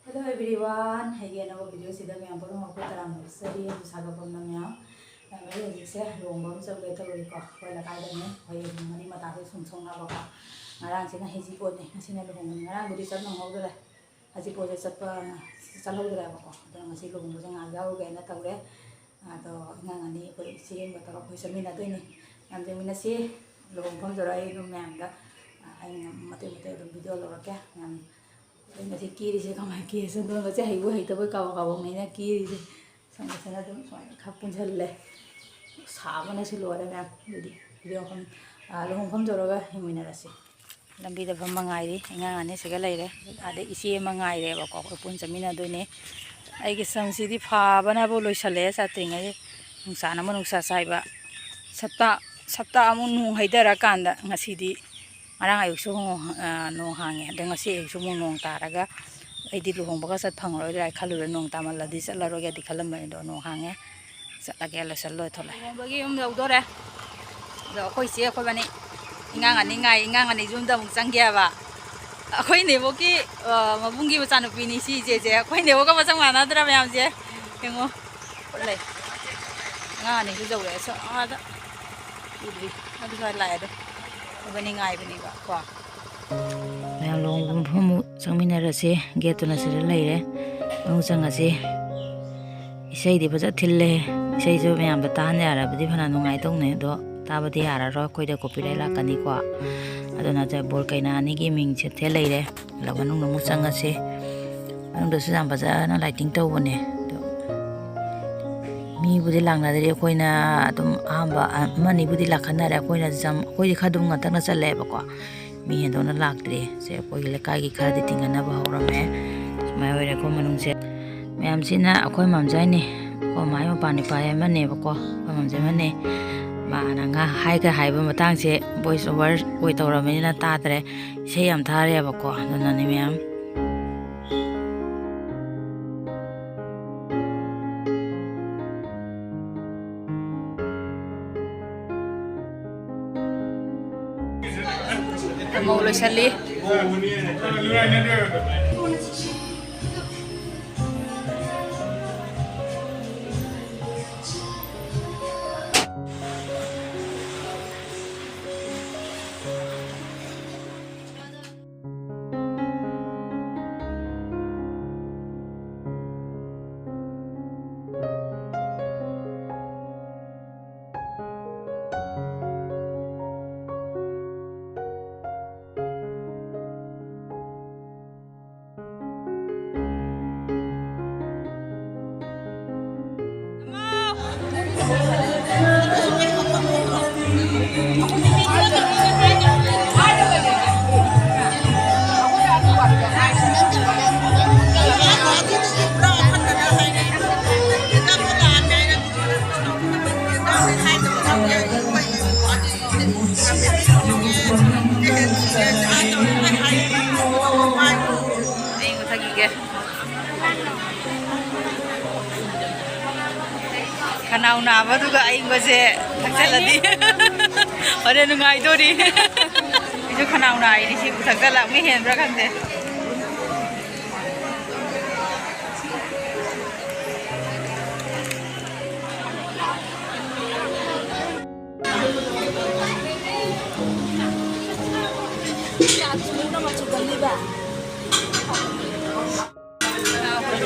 Hello everyone, again our video sida myam puro ko taram sari saga ponna myam mari jikse longbam chau le tawri ko hoi la kai dane hoi mani mata hoi sum song na ba ko ngarang sina heji po ne sina lo ngom ngarang budi chat nang hau dre haji po je chat pa chal hau dre ba ko da ngasi lo ngom jang a yau ge na tawre to ngang ani ko si ba ta ko sami na doi ni nam je mina si lo ngom jora ai lo myam da ai mate video lo ka myam Masih kiri sih kamar kiri sebelum baca ibu itu pun kawan-kawan mainnya kiri sih sampai sana tuh kapun jalan sama nasi luar ya jadi video kan lalu kan jorok ya ini nasi lambi dah mengai deh ingat ane segala ini ada isi mengai deh bakal kapun jamina tuh ini ai kisah sih di pha bana boleh sale sating aja nungsa namun nungsa saya sabta amun nung haidara kanda ngasih di Marang ayuk sumo nong hange, dengan si ayuk sumo nong taraga, di luhung baga sat pangro, ay kalur nong tamal ladi sat laro di kalam ba do nong hange, sat lagi ala salo thola. Bagi dore, do koi si koi bani, ingang ani jumda mungsang kia ba, koi ne boki mabungi macam nu pini si je, koi ne boka macam mana tu ramai am je, kengo, boleh, ingang ani tu jauh le, so ada, itu saya laya tu. Yang long pemu sangmina rasi gitu nasi lele, long sangasi, isai di baca tille, isai jo yang bertahan ya, berarti mana nungai tong ne do, tapi di arah roh koi dah kopi lele kani kuah, atau nanti bol kaina ni gaming cete lele, lalu nung nung sangasi, nung dosa sampai baca na lighting tahu ne. Mi budi lang na dari koi na atum amba mani budi lakhan na dari koi na jam koi dikhadum ngata na chale ba ko mi hendo na laktre se koi le kai gi khadi tinga na ba hora me mai ore ko manung se myam sina koi mam jai ni ko mai ma pani pa ya mane ba ko mam jai mane ma na nga hai ga hai ba matang se voice over koi tawra me na ta tre se yam thare ba ko na ni myam mau lo sali Kanau na ba tu ga aing ba se thakjaladi ore nungai dori itu kanau na ini si thakjala me hen bra khande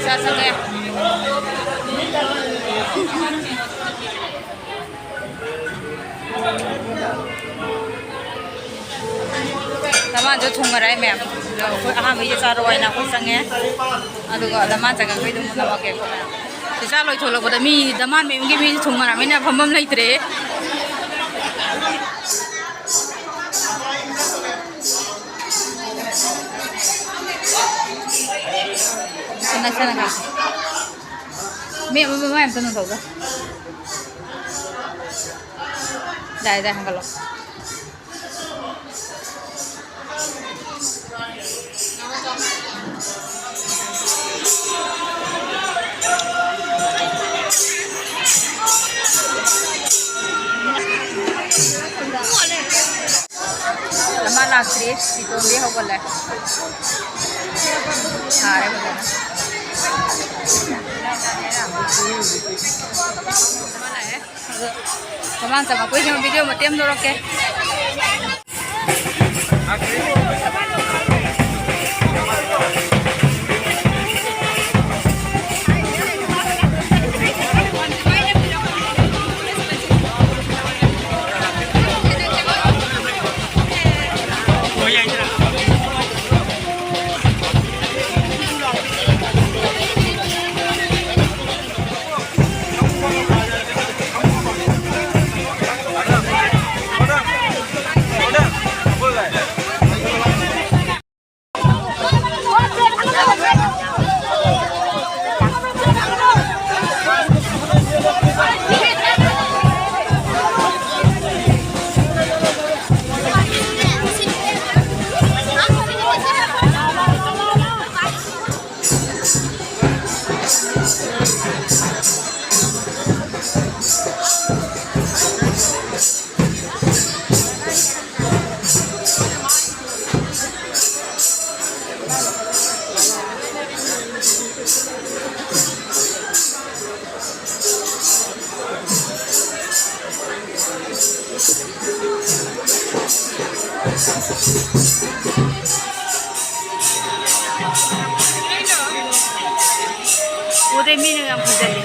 sa sa Lama jo thung ngarai mem, jo koi aha mi jasa roi na koi sange, adu ko lama jaga koi dum na ke ko. Jasa loi tholo ko da mi daman me ngi mi thung ngarai me na phambam lai tre. Sana sana ka. Me em tanu thau ga. Dai hangalo. Lama lagi, itu dia hokol lah. Hari mana? Teman sama aku yang video mau tiêm đâu kìa. 우대 민영이랑 부자리.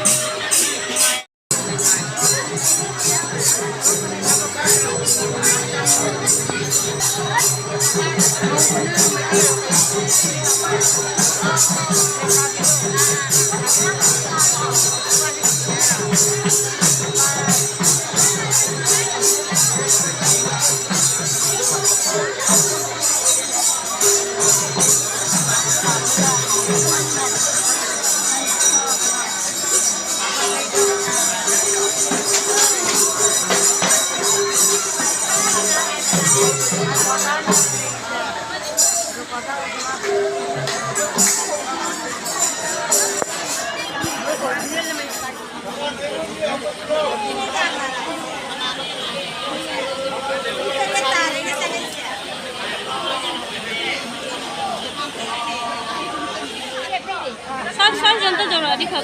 살 정도 좀 어디 가?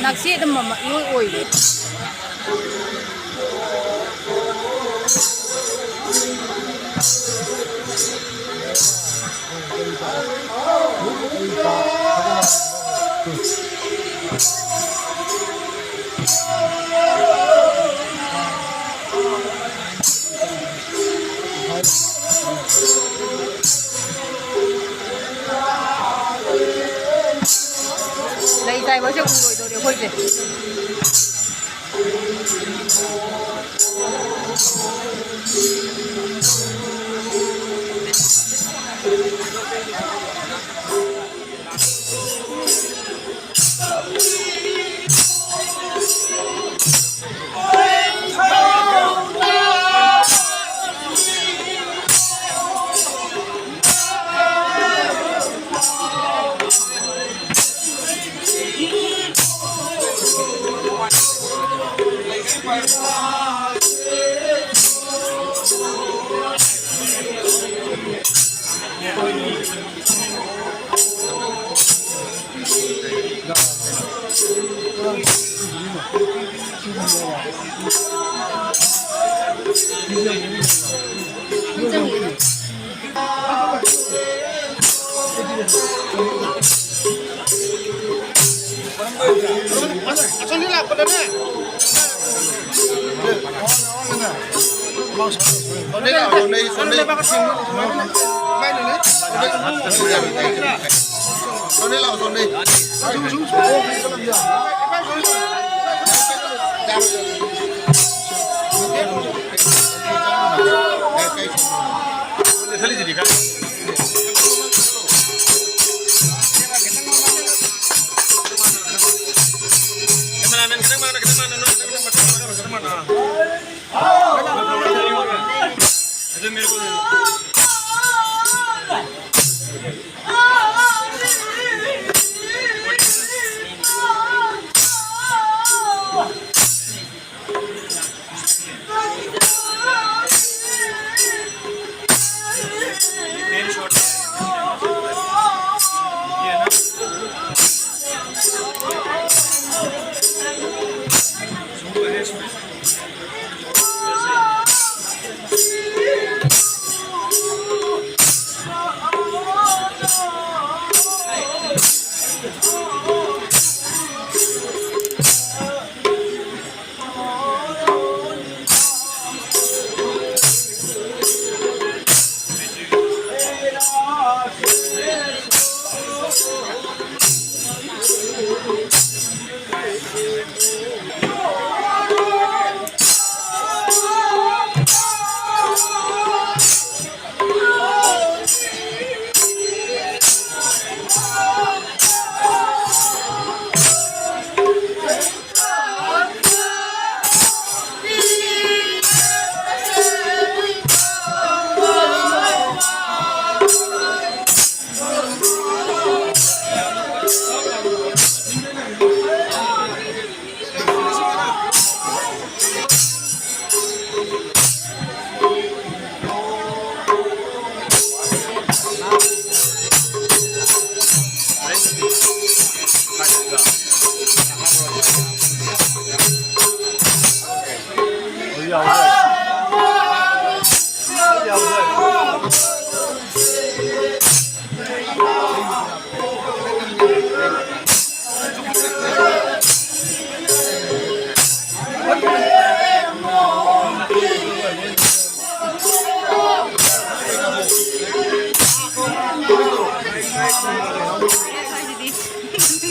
낚시에 뭐 이거 오이. lấy tay với chiếc rồi tôi đều khôi gì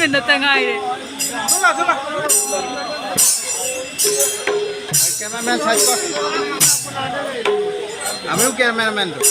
Ganda tangay rin. Cameraman side ko. Kami yung cameraman to.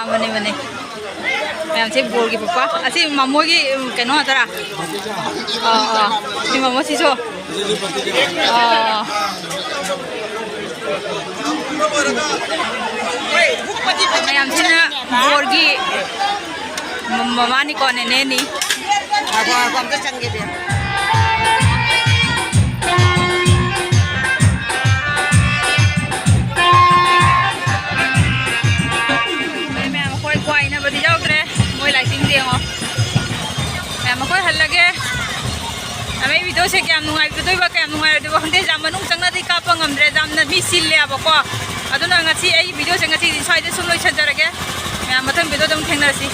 Mane mane. Ma'am si bol ki papa. Asi mamo ki keno atara. Si mamo si so. Ma'am si na bol ki mama ni ko nene ni. Ako ang kasangge dia. May video se kaya nungai video ba kaya nungai de ba hindi jam manung changna di ka pangam dre jam na mi sil le ba ko aduna ngasi ai video se ngasi sai de sum loi chan jarage mathang video dam thengna si